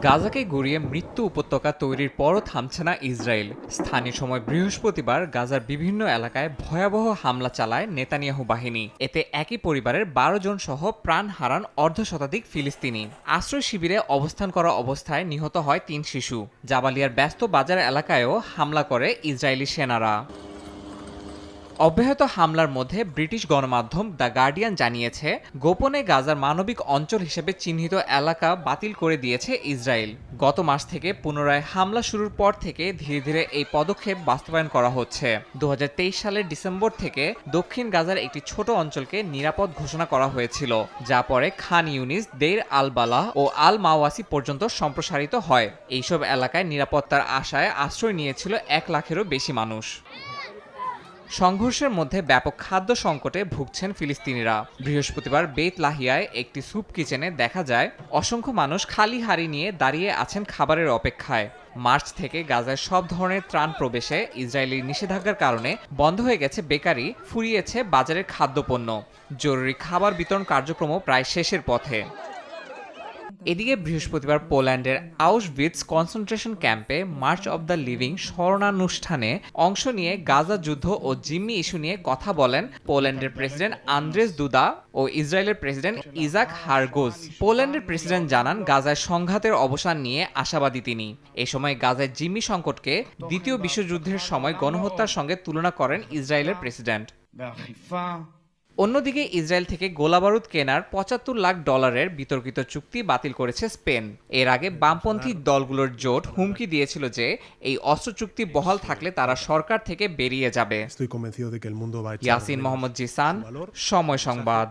গাজাকে গড়িয়ে মৃত্যু উপত্যকা তৈরির পরও থামছে না ইসরায়েল। স্থানীয় সময় বৃহস্পতিবার গাজার বিভিন্ন এলাকায় ভয়াবহ হামলা চালায় নেতানিয়াহু বাহিনী। এতে একই পরিবারের ১২ জন সহ প্রাণ হারান অর্ধশতাধিক ফিলিস্তিনি। আশ্রয় শিবিরে অবস্থান করা অবস্থায় নিহত হয় ৩ শিশু। জাবালিয়ার ব্যস্ত বাজার এলাকায়ও হামলা করে ইসরায়েলি সেনারা। অব্যাহত হামলার মধ্যে ব্রিটিশ গণমাধ্যম দ্য গার্ডিয়ান জানিয়েছে, গোপনে গাজার মানবিক অঞ্চল হিসেবে চিহ্নিত এলাকা বাতিল করে দিয়েছে ইসরায়েল। গত মাস থেকে পুনরায় হামলা শুরুর পর থেকে ধীরে ধীরে এই পদক্ষেপ বাস্তবায়ন করা হচ্ছে। ২০২৩ সালের ডিসেম্বর থেকে দক্ষিণ গাজার একটি ছোট অঞ্চলকে নিরাপদ ঘোষণা করা হয়েছিল, যা পরে খান ইউনিস, দেইর আল বালাহ ও আল মাওয়াসি পর্যন্ত সম্প্রসারিত হয়। এইসব এলাকায় নিরাপত্তার আশায় আশ্রয় নিয়েছিল ১ লাখেরও বেশি মানুষ। সংঘর্ষের মধ্যে ব্যাপক খাদ্য সংকটে ভুগছেন ফিলিস্তিনিরা। বৃহস্পতিবার বেত লাহিয়ায় একটি স্যুপ কিচেনে দেখা যায় অসংখ্য মানুষ খালি হাড়ি নিয়ে দাঁড়িয়ে আছেন খাবারের অপেক্ষায়। মার্চ থেকে গাজায় সব ধরনের ত্রাণ প্রবেশে ইসরায়েলি নিষেধাজ্ঞার কারণে বন্ধ হয়ে গেছে বেকারি, ফুরিয়েছে বাজারের খাদ্যপণ্য। জরুরি খাবার বিতরণ কার্যক্রমও প্রায় শেষের পথে। এদিকে বৃহস্পতিবার পোল্যান্ডের আউশভিটস কনসেন্ট্রেশন ক্যাম্পে মার্চ অব দ্য লিভিং স্মরণানুষ্ঠানে অংশ নিয়ে গাজা যুদ্ধ ও জিম্মি ইস্যু নিয়ে কথা বলেন পোল্যান্ডের প্রেসিডেন্ট আন্দ্রেস দুদা ও ইসরায়েলের প্রেসিডেন্ট ইজাক হারগোজ। পোল্যান্ডের প্রেসিডেন্ট জানান, গাজায় সংঘাতের অবসান নিয়ে আশাবাদী তিনি। এ সময় গাজায় জিম্মি সংকটকে দ্বিতীয় বিশ্বযুদ্ধের সময় গণহত্যার সঙ্গে তুলনা করেন ইসরায়েলের প্রেসিডেন্ট। অন্যদিকে ইসরায়েল থেকে গোলাবারুদ কেনার $৭৫ লাখ বিতর্কিত চুক্তি বাতিল করেছে স্পেন। এর আগে বামপন্থী দলগুলোর জোট হুমকি দিয়েছিল যে এই অস্ত্র চুক্তি বহাল থাকলে তারা সরকার থেকে বেরিয়ে যাবে। ইয়াসিন মোহাম্মদ জিসান, সময় সংবাদ।